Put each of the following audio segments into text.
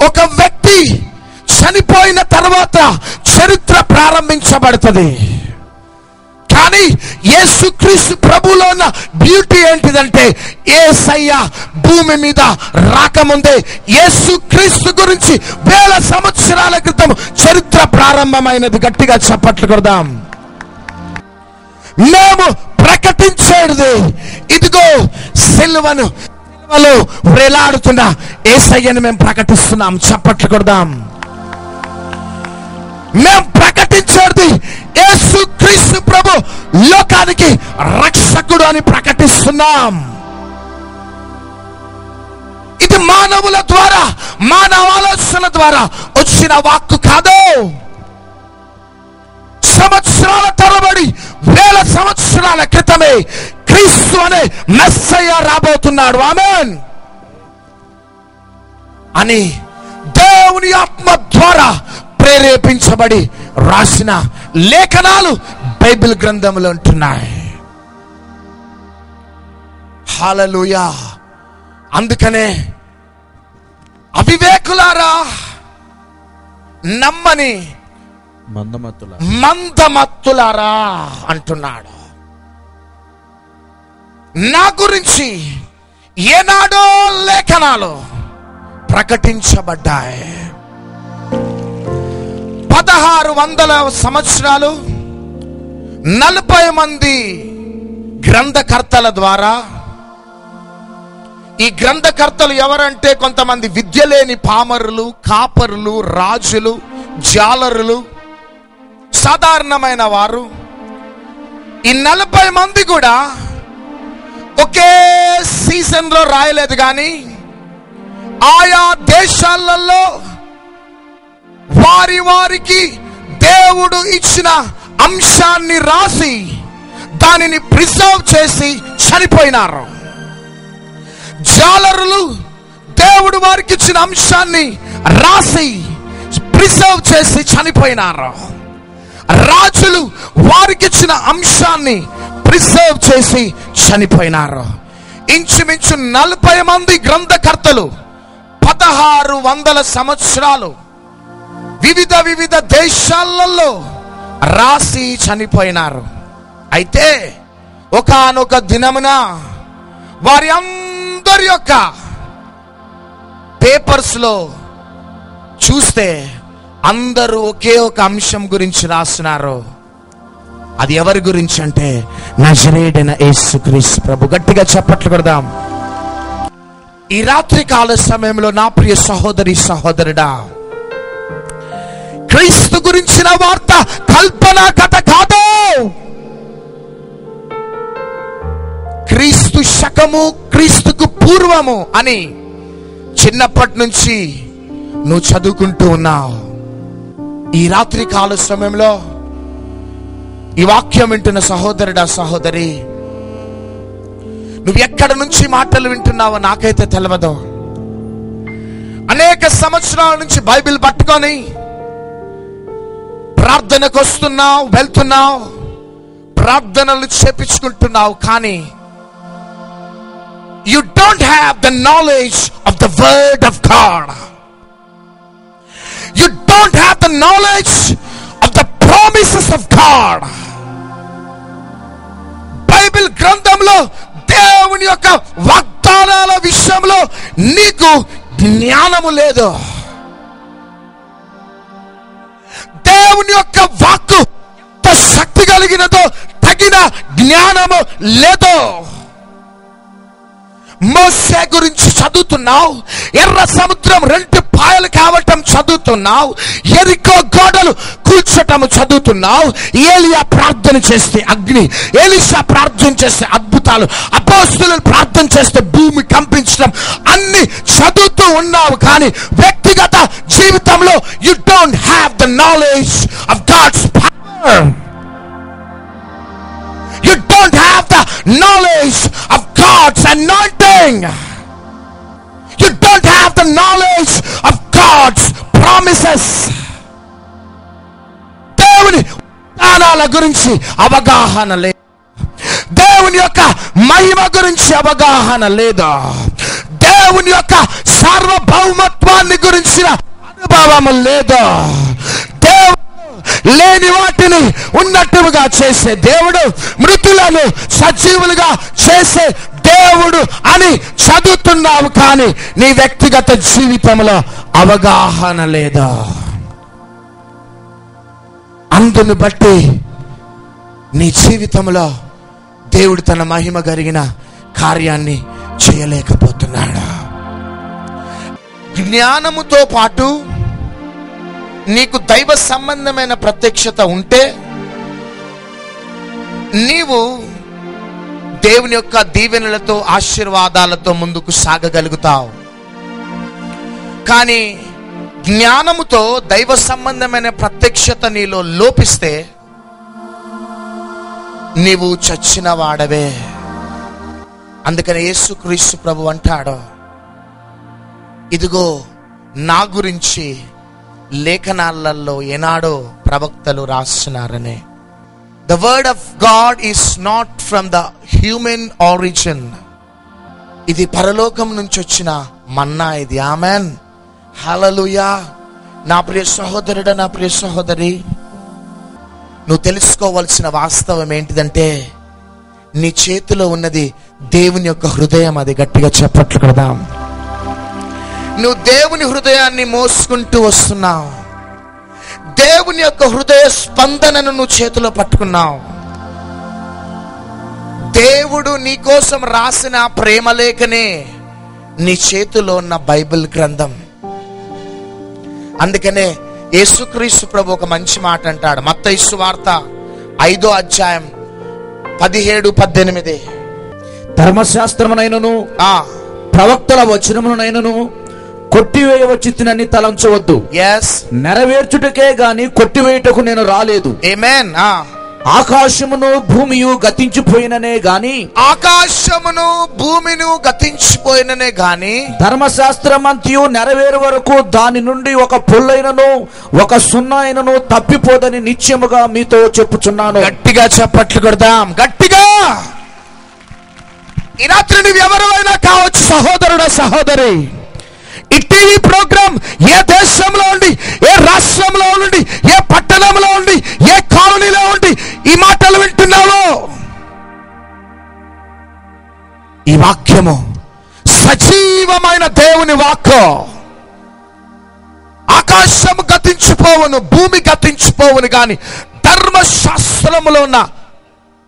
ఒక వ్యక్తి చనిపోయిన తర్వాత చరిత్ర ప్రారంభించబడుతుంది. కానీ యేసుక్రీస్తు ప్రభువులో ఉన్న బ్యూటీ ఏంటిదంటే, యేసయ్య భూమి మీద రాకముందే యేసుక్రీస్తు గురించి 1000 సంవత్సరాల క్రితం చరిత్ర ప్రారంభమైనది. గట్టిగా చప్పట్లు కొడదాం. మేము ప్రకటించేది ఇదిగో సిలువలో వేలాడుతున్న యేసయ్యను మేము ప్రకటిస్తున్నాం. చప్పట్లు కొడదాం. మేము ప్రకటించేది యేసుక్రీస్తు ప్రభు లోకానికి రక్షకుడు అని ప్రకటిస్తున్నాం. ఇది మానవుల ద్వారా, మానవ ఆలోచన ద్వారా వచ్చిన వాక్కు కాదు. సంవత్సరాల తరబడి 1000 సంవత్సరాల క్రితమే క్రీస్తు అనే మెస్సయ్య రాబోతున్నాడు, ఆమేన్ అని దేవుని ఆత్మ ద్వారా ప్రేరేపించబడి రాసిన లేఖనాలు బైబిల్ గ్రంథంలో ఉంటున్నాయి. హల్లెలూయా. అందుకనే అవివేకులారా, నమ్మని మందమత్తులారా అంటున్నాడు. నా గురించి ఏనాడో లేఖనాలు ప్రకటించబడ్డాయి. 1600 సంవత్సరాలు 40 మంది గ్రంథకర్తల ద్వారా. ఈ గ్రంథకర్తలు ఎవరంటే కొంతమంది విద్య లేని పామరులు, కాపరులు, రాజులు, జాలరులు, సాధారణమైన వారు. ఈ 40 మంది కూడా ఒకే సీజన్ లో రాయలేదు, కానీ ఆయా దేశాలలో వారి వారికి దేవుడు ఇచ్చిన అంశాన్ని రాసి దానిని ప్రిజర్వ్ చేసి చనిపోయినారు. జాలరులు దేవుడు వారికి ఇచ్చిన అంశాన్ని రాసి ప్రిజర్వ్ చేసి చనిపోయినారు. రాజులు వారికి ఇచ్చిన అంశాన్ని ప్రిజర్వ్ చేసి చనిపోయినారు. ఇంచుమించు 40 మంది గ్రంథకర్తలు 1600 సంవత్సరాలు వివిధ దేశాలలో రాసి చనిపోయినారు. అయితే ఒకానొక దినమున వారి అందరి యొక్క పేపర్స్ లో చూస్తే అందరూ ఒకే ఒక అంశం గురించి రాస్తున్నారు. అది ఎవరి గురించి అంటే నజరేయుడైన యేసుక్రీస్తు ప్రభు. గట్టిగా చప్పట్లు కొడదాం. ఈ రాత్రి కాల సమయంలో నా ప్రియ సహోదరి సహోదరుడా, క్రీస్తు గురించిన వార్త కల్పన కథ కాదు. క్రీస్తు శకము, క్రీస్తుకు పూర్వము అని చిన్నప్పటి నుంచి నువ్వు చదువుకుంటూ ఉన్నావు. ఈ రాత్రి కాల సమయంలో ఈ వాక్యం వింటున్న సహోదరుడా సహోదరి, నువ్వు ఎక్కడి నుంచి మాటలు వింటున్నావో నాకైతే తెలియదు. అనేక సంవత్సరాల నుంచి బైబిల్ పట్టుకొని ప్రార్థనకు వస్తున్నావు, వెళ్తున్నావు, ప్రార్థనలు చేపించుకుంటున్నావు, కానీ you don't have the knowledge of the word of God. You don't have the knowledge of the promises of God. Bible గ్రంథంలో దేవుని యొక్క వాగ్దానాల విషయంలో నీకు జ్ఞానము లేదు. దేవుని యొక్క వాక్కు ఎంత శక్తి కలిగినదో తగిన జ్ఞానము లేదు. మోసే గురించి చదువుతున్నావు, ఎర్ర సముద్రం 2 పాయలు కావటం చదువుతున్నావు, యెరికో గోడలు కూల్చటం చదువుతున్నావు, ఏలియా ప్రార్థన చేస్తే అగ్ని, ఎలీషా ప్రార్థన చేస్తే అద్భుతాలు, అపోస్తలులు ప్రార్థన చేస్తే భూమి కంపించడం అన్ని చదువుతూ ఉన్నావు. కానీ వ్యక్తిగత జీవితంలో you don't have the knowledge of God's power. You don't have the knowledge of God's anointing. You don't have the knowledge of God's promises. దేవుని వాగ్దానాల గురించి అవగాహన లేదు. దేవుని యొక్క మహిమ గురించి అవగాహన లేదు. దేవుని యొక్క సార్వభౌమత్వాన్ని గురించిన చేసే దేవుడు, మృతులను సజీవులుగా చేసే దేవుడు అని చదువుతున్నావు, కానీ నీ వ్యక్తిగత జీవితంలో అవగాహన లేదా. అందును బట్టి నీ జీవితంలో దేవుడు తన మహిమ కలిగిన కార్యాన్ని చేయలేకపోతున్నాడు. జ్ఞానముతో పాటు నీకు దైవ సంబంధమైన ప్రత్యక్షత ఉంటే నీవు దేవుని యొక్క దీవెనలతో ఆశీర్వాదాలతో ముందుకు సాగగలుగుతావు. కానీ జ్ఞానముతో దైవ సంబంధమైన ప్రత్యక్షత నీలో లోపిస్తే నీవు చచ్చిన వాడవే. అందుకని యేసుక్రీస్తు ప్రభు అంటాడు, ఇదిగో నా గురించి లేఖనాలలో ఏనాడో ప్రవక్తలు రాస్తున్నారనే. The word of God is not from the human origin. ఇది పరలోకం నుంచి వచ్చిన మన్నా ఇది. Amen, hallelujah. నా ప్రియ సహోదరుడా, నా ప్రియ సహోదరి, నువ్వు తెలుసుకోవాల్సిన వాస్తవం ఏంటిదంటే నీ చేతిలో ఉన్నది దేవుని యొక్క హృదయం. అది గట్టిగా చెప్పట్లు కదా. నువ్వు దేవుని హృదయాన్ని మోసుకుంటూ వస్తున్నావు. దేవుని యొక్క హృదయ స్పందనను నువ్వు చేతిలో పట్టుకున్నావు. దేవుడు నీ కోసం రాసిన ప్రేమలేఖనే నీ చేతిలో ఉన్న బైబిల్ గ్రంథం. అందుకనే యేసుక్రీస్తు ప్రభు ఒక మంచి మాట అంటాడు. మత్తయి సువార్త 5వ అధ్యాయం 17-18. ధర్మశాస్త్రమునైనను ప్రవక్తల వచనమునైనను కొట్టివేయవచ్చునని తలంచవద్దు. నెరవేర్చుటకే గాని కొట్టివేయుటకు నేను రాలేదు. ఆమేన్. ఆకాశమును భూమియు గతించిపోయిననే గాని, ఆకాశమును భూమిను గతించిపోయిననే గాని ధర్మశాస్త్రమంతయు నెరవేరు వరకు దాని నుండి ఒక పొల్లైనను ఒక సున్నా అయినను తప్పిపోదని నిశ్చయముగా మీతో చెప్పుచున్నాను. గట్టిగా చప్పట్లు కొడదాం, గట్టిగా. ఈ రాత్రి నువ్వు ఎవరైనా కావచ్చు, సహోదరుడా, సహోదరి. ఈ టీవీ ప్రోగ్రాం ఏ దేశంలో ఉండి, ఏ రాష్ట్రంలో ఉండి, ఏ పట్టణంలో ఉండి, ఏ కాలనీలో ఉండి ఈ మాటలు వింటున్నావో, ఈ వాక్యము సజీవమైన దేవుని వాక్కు. ఆకాశము గతించిపోవును, భూమి గతించిపోవును, కానీ ధర్మశాస్త్రములో ఉన్న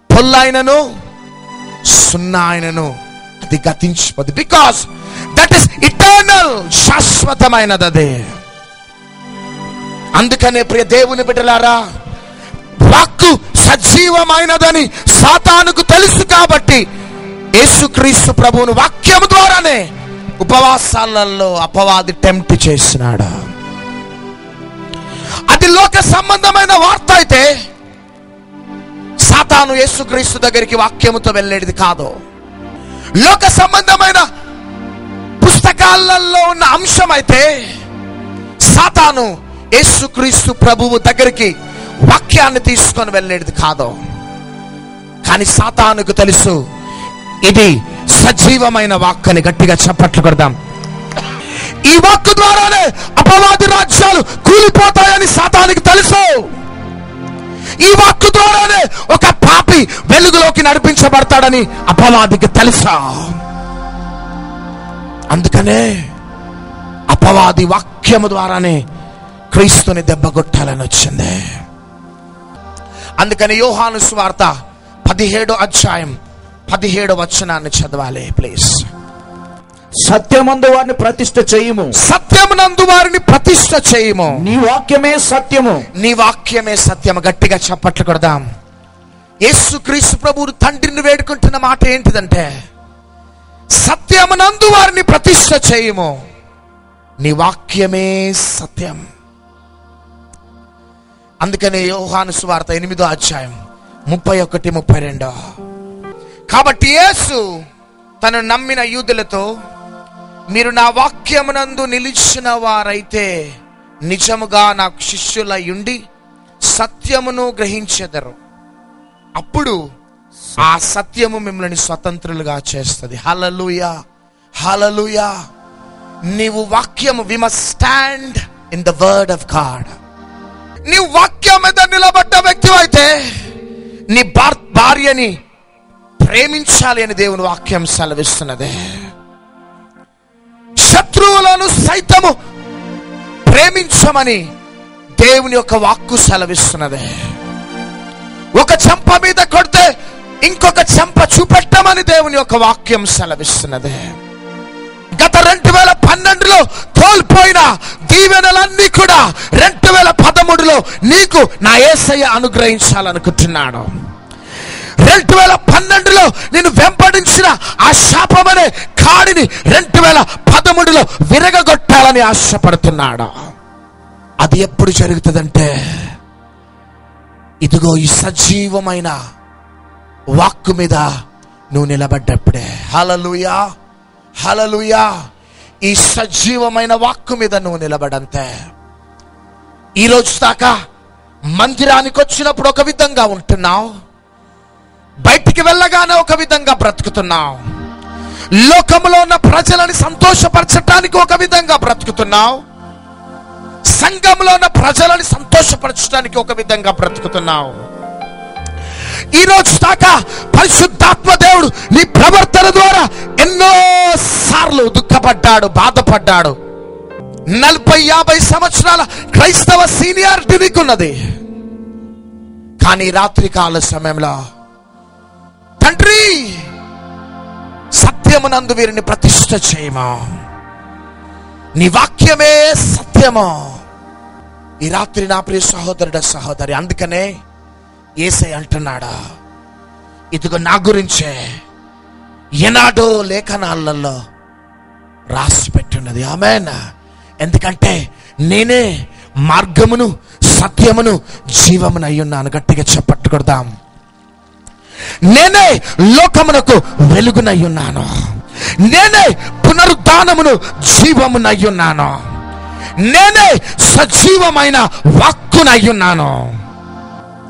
పొల్లైనను సున్నా అయినను అది గతించిపోదు. బికాస్ దట్ ఈస్ ఇటర్నల్, శాశ్వతమైనది అదే. అందుకనే ప్రియ దేవుని బిడ్డలారా, వాక్కు సజీవమైనదని సాతానుకు తెలుసు. కాబట్టి యేసుక్రీస్తు ప్రభువును వాక్యము ద్వారానే ఉపవాసాలలో అపవాది టెంప్ట్ చేసినాడు. అది లోక సంబంధమైన వార్త అయితే సాతాను యేసుక్రీస్తు దగ్గరికి వాక్యముతో వెళ్ళేది కాదు. లోక సంబంధమైన పుస్తకాలలో ఉన్న అంశం అయితే సాతాను యేసుక్రీస్తు ప్రభువు దగ్గరికి వాక్యాన్ని తీసుకొని వెళ్ళేది కాదు. కానీ సాతానుకు తెలుసు ఇది సజీవమైన వాక్కు అని. గట్టిగా చప్పట్లు కొడదాం. ఈ వాక్కు ద్వారానే అపవాది రాజ్యాలు కూలిపోతాయని సాతానికి తెలుసు. ఈ వాక్కు ద్వారానే ఒక పాపి వెలుగులోకి నడిపించబడతాడని అపవాదికి తెలుసా. అందుకనే అపవాది వాక్యము ద్వారానే క్రీస్తుని దెబ్బగొట్టాలని వచ్చింది. అందుకని యోహాను సువార్త 17వ అధ్యాయం 17వ వచనాన్ని చదవాలి ప్లీజ్. సత్యమందు వారిని ప్రతిష్ఠ చేయము, సత్యమునందు వారిని ప్రతిష్ఠ చేయము. నీ వాక్యమే సత్యము, నీ వాక్యమే సత్యము. గట్టిగా చప్పట్లు కొడదాం. యేసుక్రీస్తు ప్రభువు తండ్రిని వేడుకుంటున్న మాట ఏంటిదంటే, సత్యమునందు వారిని ప్రతిష్ఠ చేయము, నీ వాక్యమే సత్యం. అందుకనే యోహాను సువార్త 8వ అధ్యాయం 31-32. కాబట్టి యేసు తను నమ్మిన యూదులతో, మీరు నా వాక్యమునందు నిలిచిన వారైతే నిజముగా నాకు శిష్యులయ్యుండి సత్యమును గ్రహించెదరు. అప్పుడు ఆ సత్యము మిమ్మల్ని స్వతంత్రులుగా చేస్తుంది. హల్లెలూయా, హల్లెలూయా. నీవు వాక్యము, we must stand in the word of God. నీవు వాక్యం మీద నిలబడ్డ వ్యక్తి అయితే నీ భార్యని ప్రేమించాలి అని దేవుని వాక్యం సెలవిస్తున్నది. శత్రువులను సైతము ప్రేమించమని దేవుని యొక్క వాక్కు సెలవిస్తున్నది. ఒక చెంప మీద కొడితే ఇంకొక చెంప చూపెట్టమని దేవుని యొక్క వాక్యం సెలవిస్తున్నది. గత 2012లో కోల్పోయిన దీవెనలన్నీ కూడా 2013లో నీకు నా యేసయ్య అనుగ్రహించాలనుకుంటున్నాడు. 2012లో నేను వెంబడించిన ఆ శాపమనే కాడిని 2013లో విరగగొట్టాలని ఆశపడుతున్నాడు. అది ఎప్పుడు జరుగుతుందంటే, ఇదిగో ఈ సజీవమైన వాక్కు మీద నువ్వు నిలబడ్డప్పుడే. హల్లెలూయా, హల్లెలూయా. ఈ సజీవమైన వాక్కు మీద నువ్వు నిలబడంతే. ఈరోజు దాకా మందిరానికి వచ్చినప్పుడు ఒక విధంగా ఉంటున్నావు, బయటికి వెళ్ళగానే ఒక విధంగా బ్రతుకుతున్నావు, లోకంలో ఉన్న ప్రజలని సంతోషపరచటానికి ఒక విధంగా బ్రతుకుతున్నావు, సంఘంలో ఉన్న ప్రజలని సంతోషపరచడానికి ఒక విధంగా బ్రతుకుతున్నావు. ఈ రోజు దాకా పరిశుద్ధాత్మ దేవుడు నీ ప్రవర్తన ద్వారా ఎన్నో సార్లు దుఃఖపడ్డాడు, బాధపడ్డాడు. 40-50 సంవత్సరాల క్రైస్తవ సీనియారిటీ నీకున్నది. కానీ రాత్రికాల సమయంలో, తండ్రి సత్యమునందు వీరిని ప్రతిష్ఠ చేయమా, నీ వాక్యమే సత్యము. ఈ రాత్రి నా ప్రియ సహోదరుడు సహోదరి, అందుకనే యేసయ్య అంటున్నాడా, ఇదిగో నా గురించే ఎనాడో లేఖనాలలో రాసి పెట్టున్నది. ఆమేన్. ఎందుకంటే నేనే మార్గమును సత్యమును జీవమును అయ్యున్నాను. గట్టిగా చెప్పట్టుకొడదాం. నేనే లోకమునకు వెలుగునయ్యున్నాను, నేనే పునరుద్ధానమును జీవమునయ్యున్నాను, నేనే సజీవమైన వాక్కునయ్యున్నాను.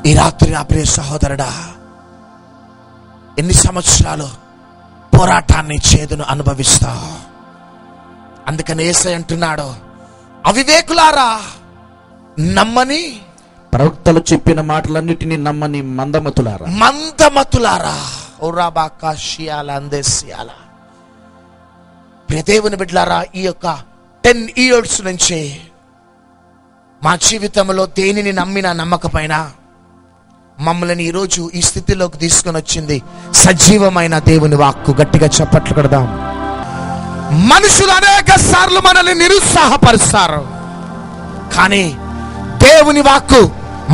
ఈ రాత్రి నా ప్రియ సహోదరుడా, ఎన్ని సంవత్సరాలు పోరాటాన్ని చేదును అనుభవిస్తావు. అందుకని యేసయ్య అంటున్నాడు, అవివేకులారా, నమ్మని ప్రవక్తలు చెప్పిన మాటలన్నిటినీ నమ్మని మందమతులారా, మందమతులారా. ఓరాబాకా షియాల అందేసియాల. ప్రియ దేవుని బిడ్డలారా, ఈ యొక్క 10 years నుంచి మా జీవితంలో దేనిని నమ్మినా నమ్మకపోయినా మమ్మల్ని ఈరోజు ఈ స్థితిలోకి తీసుకొని వచ్చింది సజీవమైన దేవుని వాక్కు. గట్టిగా చప్పట్లు కొడదాం. మనుషులు అనేక సార్లు మనల్ని నిరుత్సాహపరుస్తారు, కానీ దేవుని వాక్కు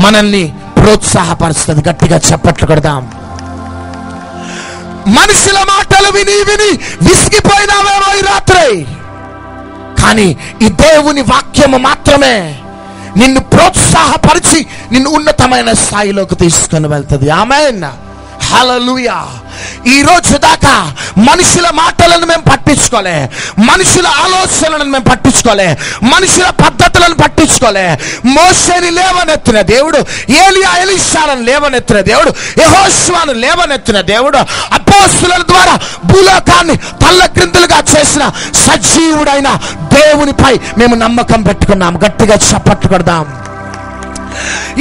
మనల్ని ప్రోత్సాహపరుస్తుంది. గట్టిగా చప్పట్లు కొడదాం. మనుషుల మాటలు విని విని విసిగిపోయినావేమో ఈ రాత్రి, కానీ ఈ దేవుని వాక్యము మాత్రమే నిన్ను ప్రోత్సాహపరిచి నిన్ను ఉన్నతమైన స్థాయిలోకి తీసుకొని వెళ్తుంది. ఆమేన్. హల్లెలూయా. ఈ రోజు దాకా మనుషుల మాటలను మేము పట్టించుకోలే, మనుషుల ఆలోచనలను మేము పట్టించుకోలే, మనుషుల పద్ధతులను పట్టించుకోలే. మోషేని లేవనెత్తిన దేవుడు, ఏలియా ఎలీషాలను లేవనెత్తిన దేవుడు, యెహోషువను లేవనెత్తిన దేవుడు, అపోస్తలుల ద్వారా భూలోకాన్ని తల్లక్రిందులుగా చేసిన సజీవుడైన దేవునిపై మేము నమ్మకం పెట్టుకున్నాం. గట్టిగా చప్పట్లు కొడదాం.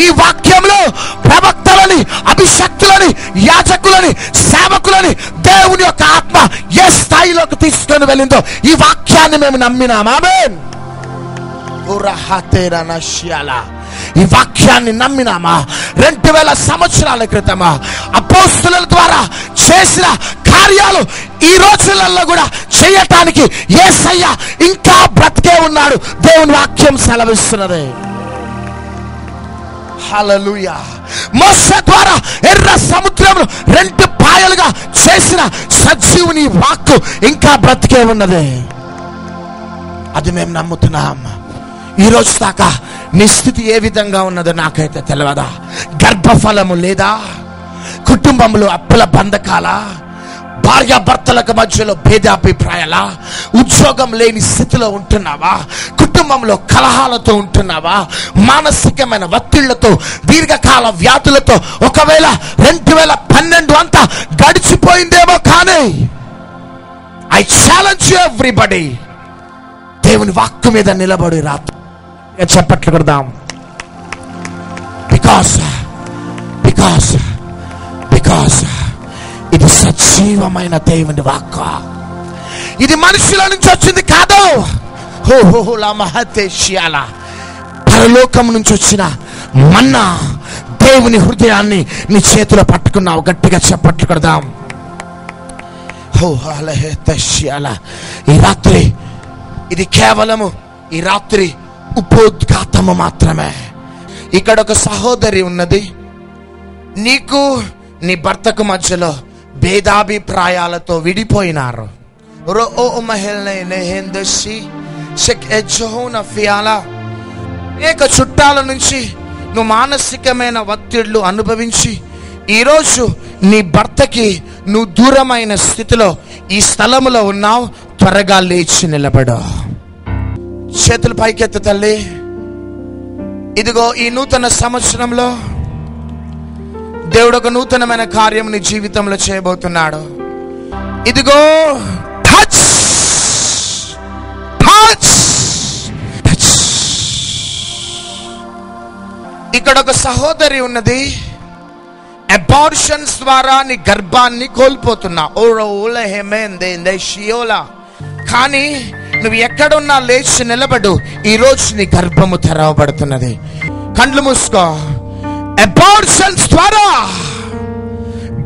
ఈ వాక్యంలో ప్రవక్తలని, అభిషక్తులని, యాజకులని, సేవకులని దేవుని యొక్క ఆత్మ ఏ స్థాయిలోకి తీసుకొని వెళ్ళిందో ఈ వాక్యాన్ని మేము నమ్మినాం. ఆమేన్. ఈ వాక్యాన్ని నమ్మినామా? 2000 సంవత్సరాల క్రితం అపోస్తలుల ద్వారా చేసిన కార్యాలు ఈ రోజులలో కూడా చేయటానికి యేసయ్య ఇంకా బ్రతికే ఉన్నాడు. దేవుని వాక్యం సెలవిస్తున్నది. హల్లెలూయా. మోషే ద్వారా ఎర్ర సముద్రం 2 పాయలుగా చేసిన సజీవుని వాక్కు ఇంకా బ్రతికే ఉన్నది. అది మేము నమ్ముతున్నాం. ఈ రోజు దాకా నీ స్థితి ఏ విధంగా ఉన్నదో నాకైతే తెలియదా? గర్భఫలము లేదా, కుటుంబంలో అప్పుల బంధకాల, భార్యాభర్తలకు మధ్యలో భేదాభిప్రాయాల, ఉద్యోగం లేని స్థితిలో ఉంటున్నావా, కుటుంబంలో కలహాలతో ఉంటున్నావా, మానసికమైన ఒత్తిళ్లతో, దీర్ఘకాల వ్యాధులతో, ఒకవేళ 2012 అంతా గడిచిపోయిందేమో, కానీ ఐ ఛాలెంజ్ యు ఎవ్రీబడి, దేవుని వాక్కు మీద నిలబడి రాత్రి చెప్పట్లు కొడదాం. బికాస్ జీవమైన దేవుని వాక్కు. ఇది మనుషుల నుంచి వచ్చింది కాదు. పరలోకం నుంచి వచ్చిన మన్నా దేవుని హృదయాన్ని నీ చేతిలో పట్టుకున్నావు. గట్టిగా చప్పట్లు కొడదాం. ఈ రాత్రి ఇది కేవలము ఈ రాత్రి ఉపోద్ఘాతము మాత్రమే. ఇక్కడ ఒక సహోదరి ఉన్నది. నీకు నీ భర్తకు మధ్యలో భేదాభిప్రాయాలతో విడిపోయినారు. అనేక చుట్టాల నుంచి నువ్వు మానసికమైన ఒత్తిళ్లు అనుభవించి ఈరోజు నీ భర్తకి నువ్వు దూరమైన స్థితిలో ఈ స్థలములో ఉన్నావు. త్వరగా లేచి నిలబడు. చేతులు పైకెత్తు తల్లి. ఇదిగో ఈ నూతన సంవత్సరంలో దేవుడు ఒక నూతనమైన కార్యం నీ జీవితంలో చేయబోతున్నాడు. ఇదిగో టచ్ టచ్ టచ్. ఇక్కడ ఒక సహోదరి ఉన్నది. అబార్షన్స్ ద్వారా నీ గర్భాన్ని కోల్పోతున్నా. కానీ నువ్వు ఎక్కడున్నా లేచి నిలబడు. ఈ రోజు నీ గర్భము తెరవబడుతున్నది. కండ్లు మూసుకో. అబార్షన్స్ ద్వారా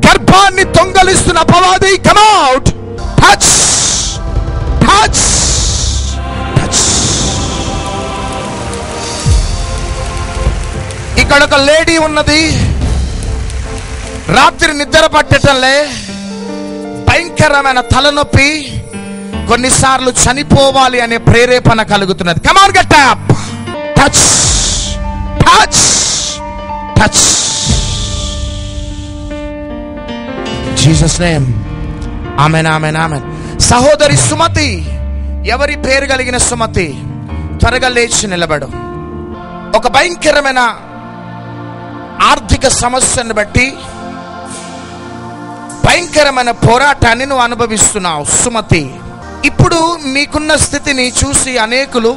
గర్భాన్ని దొంగలిస్తున్న అపవాది come out. Touch touch touch. ఇక్కడ ఒక లేడీ ఉన్నది. రాత్రి నిద్ర పట్టటంలే, భయంకరమైన తలనొప్పి, కొన్నిసార్లు చనిపోవాలి అనే ప్రేరేపణ కలుగుతున్నది. Come on get up. Touch touch touch. Jesus name. Amen amen amen. సహోదరి సుమతి. ఎవరి పేరు కలిగిన సుమతి? త్వరగా లేచి నిలబడు. ఒక భయంకరమైన ఆర్థిక సమస్యను బట్టి భయంకరమైన పోరాటాన్ని నువ్వు అనుభవిస్తున్నావు సుమతి. ఇప్పుడు మీకున్న స్థితిని చూసి అనేకులు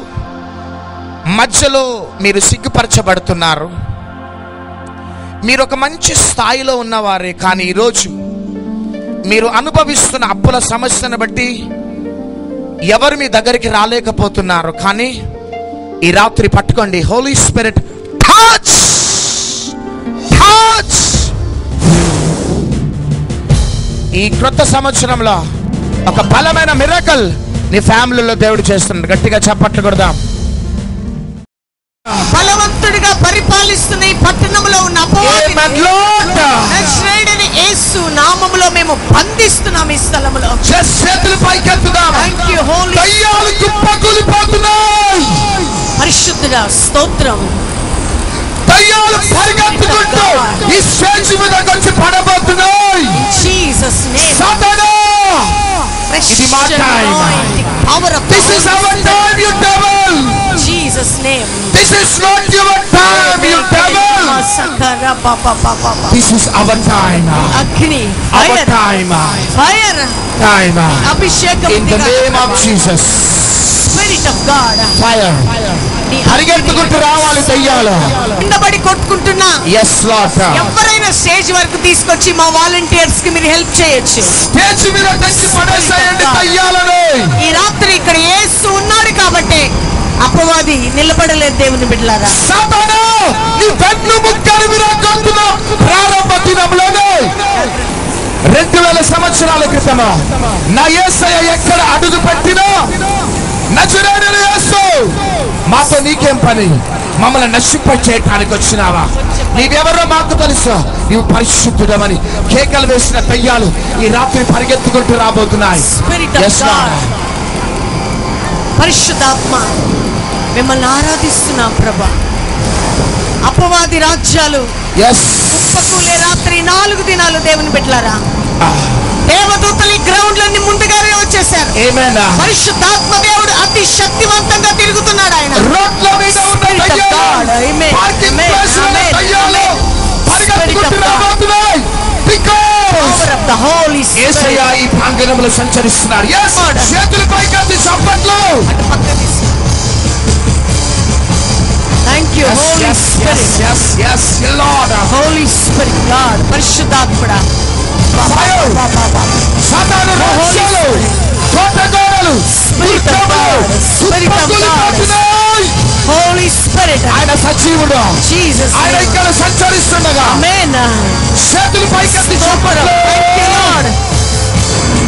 మధ్యలో మీరు సిగ్గుపరచబడుతున్నారు. మీరు ఒక మంచి స్థాయిలో ఉన్నవారే, కానీ ఈరోజు మీరు అనుభవిస్తున్న అప్పుల సమస్యను బట్టి ఎవరు మీ దగ్గరికి రాలేకపోతున్నారు. కానీ ఈ రాత్రి పట్టుకోండి. Holy Spirit touch touch. ఈ క్రొత్త సంవత్సరంలో ఒక బలమైన మిరకల్ నీ ఫ్యామిలీలో దేవుడు చేస్తున్నాడు. గట్టిగా చప్పట్లు కొడదాం. బలవంతుడిగా పరిపాలిస్తున్న ఈ పట్టణంలో ఉన్న అపవాదిని నజరేయుడైన యేసు నామములో మేము బంధిస్తున్నాం. ఈ స్థలములో చేతులు పైకెత్తుదాం. థాంక్యూ హోలీ. దయ్యాలు కుప్పకూలిపోతున్నాయి. పరిశుద్ధుడా స్తోత్రం. దయ్యాలు పరిగెత్తుకుంటూ ఈ స్టేజ్ మీదకి వచ్చి పడబోతున్నాయి. Jesus name. సాతానా, ఇది మా time. Power of this is our time you devil. Jesus name. This is not your time you devil. సకర బాబా బాబా. This is our time. అగ్ని. Our time. ఫైర్. టైం. అభిషేకం. In the name of Jesus. Spirit of God. Fire. పరిగెత్తుకుంటూ రావాలి దయ్యాలు. కిందపడి కొట్టుకుంటున్నా. yes lord. ఎవరైనా స్టేజ్ వరకు తీసుకొచ్చి మా వాలంటీర్స్ కి మీరు హెల్ప్ చేయొచ్చు. స్టేజ్ మీద తెచ్చి పడేసేయండి దయ్యాలను. ఈ రాత్రి ఇక్కడ యేసు ఉన్నాడు కాబట్టి అపవాది నిలబడలేదు. దేవుని బిడ్డలారా, సాతానా నీ వెన్ను ముక్కలు విరగొట్టున ప్రారంభ దినంలోనే 2000 సంవత్సరాల క్రితం నా యేసయ్య ఎక్కడ అడుగు పెట్టినా నజరేయుడైన యేసు మాతో నీకేం పని? మమ్మల్ని నశింప చేయటానికి వచ్చినావా? నీవెవరో మాకు తెలుసు. నీవు పరిశుద్ధుడమని కేకలు వేసిన దయ్యాలు ఈ రాత్రి పరిగెత్తుకుంటూ రాబోతున్నాయి. పరిశుద్ధాత్మ మిమ్మల్ని ఆరాధిస్తున్నాం ప్రభా. అపవాది రాజ్యాలు కుప్పకూలే రాత్రి 4 దినాలు దేవుని బిడ్డలారా. దేవదూతలు ఈ గ్రౌండ్ లన్నీ ముందుగానే వచ్చేసారు. పరిశుద్ధాత్మ దేవుడు అతి శక్తివంతంగా తిరుగుతున్నాడు. ఆయన రోడ్ల మీద ఉన్న దయ్యాలు, పార్కింగ్ ప్లేస్‌లో దయ్యాలు పరిగెత్తుకుంటూ రాబోతున్నాయి. Power of the holy spirit యేసయ్య ఈ ప్రాంగణంలో సంచరిస్తున్నాడు. చేతులు పైకెత్తి చప్పట్లు. Thank you holy spirit. yes yes yes lord. Holy spirit God. పరిశుద్ధాత్ముడా సాతాను రాజ్యాలు, కోటగోడలు, Holy Spirit, ఆయన సజీవుడు. Jesus, ఆయన ఇక్కడ సంచరిస్తుండగా Amen. చేతులు పైకెత్తి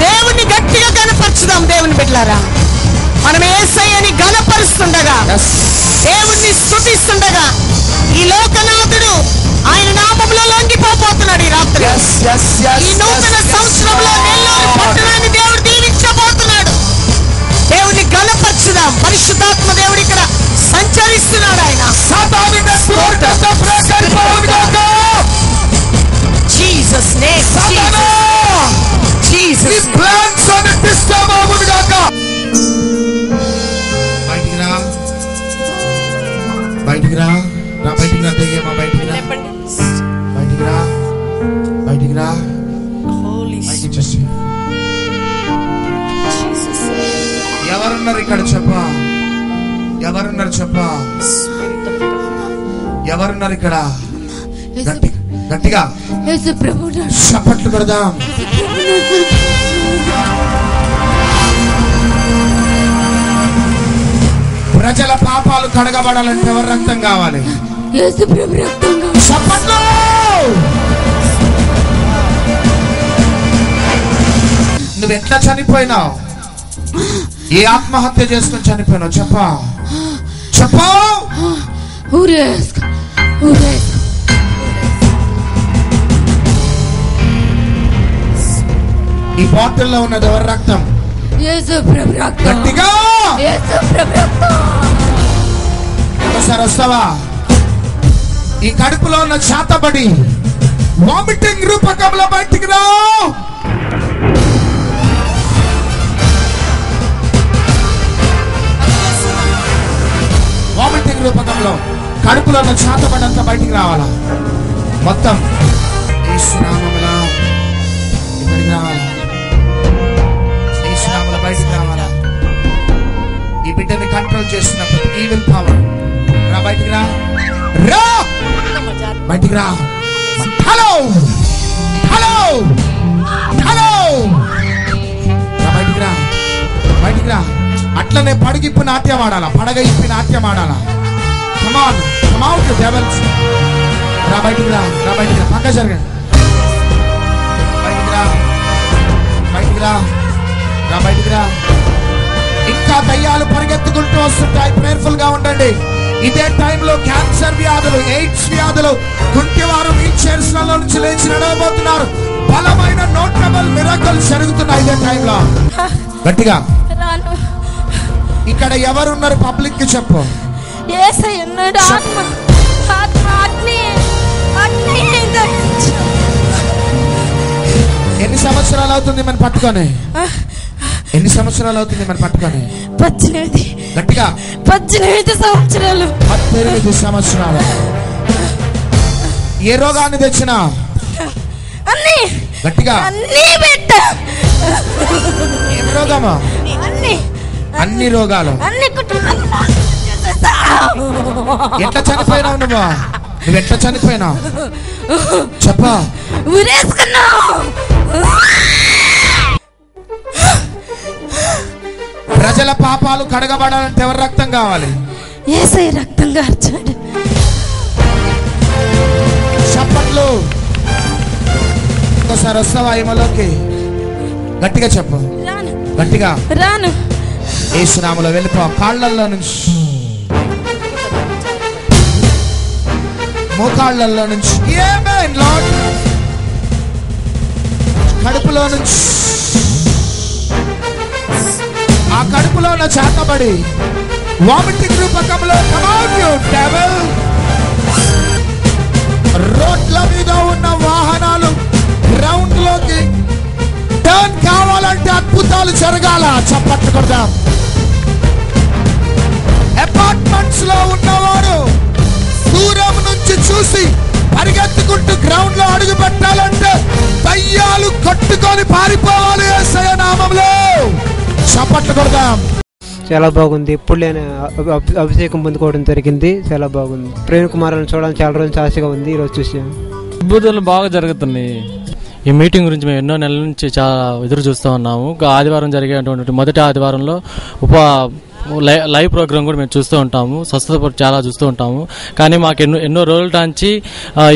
దేవుని గట్టిగా కనపరచుదాం. దేవుని బిడ్డలారా, మనం యేసయ్యని గణపరుస్తుండగా, దేవుణ్ణి స్తుతిస్తుండగా, ఈ లోకనాథుడు ఆయన నామములో లొంగిపోతున్నాడు. ఈ రాత్రి ఈ నూతన సంవత్సరంలో నెల్లూరు పట్టణాన్ని దేవుడు దీవించబోతున్నాడు. దేవుని గణపరచుదాం. పరిశుద్ధాత్మ దేవుడు ఇక్కడ సంచరిస్తున్నాడు. ఆయన జీసస్ నేమ్, జీసస్ ప్లాన్స్ అని డిస్టర్బ్ అవును గాక. బయటికి రా, బయటికి రా, రా బయటికి రా, దెయ్యమా బయటికి రా, బయటికి రా, బయటికి రా. ఎవరున్నారు ఇక్కడ చెప్పా? ఎవరున్నారు చెప్పా? ఎవరున్నారు ఇక్కడ? గట్టిగా చప్పట్లు కొడదాం. ప్రజల పాపాలు కడగబడాలంటే ఎవరి రక్తం కావాలి? చప్పట్లు. నువ్వు ఎట్లా చనిపోయినావు? ఏ ఆత్మహత్య చేసుకుని చనిపోయినావు? చెప్పా, చెప్పా. ఈ బాటిల్లో ఉన్నది ఎవరి రక్తం? గట్టిగా ఒకసారి వస్తావా? ఈ కడుపులో ఉన్న చేతబడి వామిటింగ్ రూపకంలో బయటికి రా. వామిటింగ్ రూపకంలో కడుపులో ఉన్న చేతబడి అంతా బయటికి రావాలా? మొత్తం యేసునామములో ఇక్కడికి రావాలా? యేసునామములో బయటికి రావాలా? ఈ బిడ్డని కంట్రోల్ చేస్తున్న ప్రతి ఈవిల్ పవర్ రా, బయటికి రా, రా బయటికి రా. హలో హలో హలో, రా బయటికి రా, బయటికి రా. అట్లనే పడగిప్పు నాట్యం ఆడాలా, పడగ ఇప్పి నాట్యం ఆడాలా. Come on, come out you devils. రా బయటికి రా, రా బయటికి రా, పక్క జరగండి. బయటికి రా, బయటికి రా, రా బయటికి రా. ఇంకా దయ్యాలు పరిగెత్తుకుంటూ వస్తుంటాయి. ప్రేయర్ఫుల్ గా ఉండండి. ఇదే టైంలో క్యాన్సర్ వ్యాధులు, ఎయిడ్స్ వ్యాధులు, గుంటెవారు వీల్ చైర్స్ లలో నుంచి లేచి నడవబోతున్నారు. బలమైన నోటబుల్ మిరకల్స్ జరుగుతున్నాయి ఇదే టైంలో. గట్టిగా ఇక్కడ ఎవరున్నారు? పబ్లిక్ కి చెప్పు. ఎన్ని సంవత్సరాలు అవుతుంది మనం పట్టుకొని? ఎన్ని సంవత్సరాలు అవుతుంది మనం పట్టుకొని? 18. గట్టిగా 18 సంవత్సరాలు. 18 సంవత్సరాలు. ఏ రోగాన్ని తెచ్చినా? అన్ని. గట్టిగా అన్ని పెట్ట. ఏం రోగమా? అన్ని. అన్ని రోగాలు. అన్ని కుటుంబాలు. ఎట్లా చనిపోయినావు నువ్వు? నువ్వు ఎట్లా చనిపోయినావు చెప్పా? ఊరేసుకున్నావు. ప్రజల పాపాలు కడగబడాలంటే ఎవరి రక్తం కావాలి? యేసయ్య రక్తం కార్చాడు. చప్పట్లు. ఒకసారి వస్తావా ఈమెలోకి? గట్టిగా చెప్పు, గట్టిగా. రాను. యేసునామములో వెళ్ళిపో. కాళ్ళల్లో నుంచి, మోకాళ్ళల్లో నుంచి, ఆమేన్ లార్డ్. కడుపులో నుంచి, ఆ కడుపులో ఉన్న చేతబడి వామిటింగ్ రూపకంలో కమ్ అవుట్ యు డెవిల్. రోడ్ల మీద ఉన్న వాహనాలు గ్రౌండ్ లోకి టర్న్ కావాలంటే అద్భుతాలు జరగాల. చప్పట్లు కొడదాం. అపార్ట్మెంట్స్ లో ఉన్నవారు దూరం నుంచి చూసి పరిగెత్తుకుంటూ గ్రౌండ్ లో అడుగు పెట్టాలంటే దయ్యాలు కట్టుకొని పారిపోవాలి యేసయ్య నామములో. చప్పట్లు కొడదాం. చాలా బాగుంది. ఇప్పుడు నేను అభిషేకం పొందుకోవడం జరిగింది. చాలా బాగుంది. ప్రేమ్ కుమార్ని చూడడానికి చాలా రోజులు ఆశగా ఉంది. ఈరోజు చూసాను. అద్భుతాలు బాగా జరుగుతున్నాయి. ఈ మీటింగ్ గురించి మేము ఎన్నో నెలల నుంచి చాలా ఎదురు చూస్తూ ఉన్నాము. ఆదివారం జరిగేటువంటి మొదటి ఆదివారంలో లైవ్ ప్రోగ్రామ్ కూడా మేము చూస్తూ ఉంటాము, స్వస్థత చాలా చూస్తూ ఉంటాము. కానీ మాకు ఎన్నో రోజుల నుంచి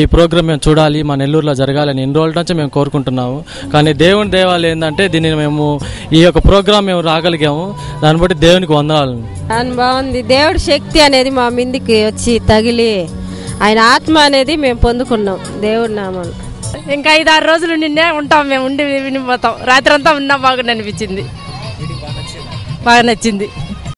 ఈ ప్రోగ్రామ్ మేము చూడాలి, మా నెల్లూరులో జరగాలని ఎన్ని రోజుల నుంచి మేము కోరుకుంటున్నాము. కానీ దేవుని దేవాలు ఏంటంటే దీన్ని మేము ఈ యొక్క ప్రోగ్రామ్ మేము రాగలిగాము. దాన్ని బట్టి దేవునికి వందనాలు. బాగుంది. దేవుడి శక్తి అనేది మా మీదికి వచ్చి తగిలి ఆయన ఆత్మ అనేది మేము పొందుకున్నాం దేవుడి నామాలు. ఇంకా 5-6 రోజులు నిన్నే ఉంటాం, మేము ఉండి వినిపోతాం. రాత్రి అంతా ఉన్నా బాగుంది అనిపించింది, బాగా నచ్చింది.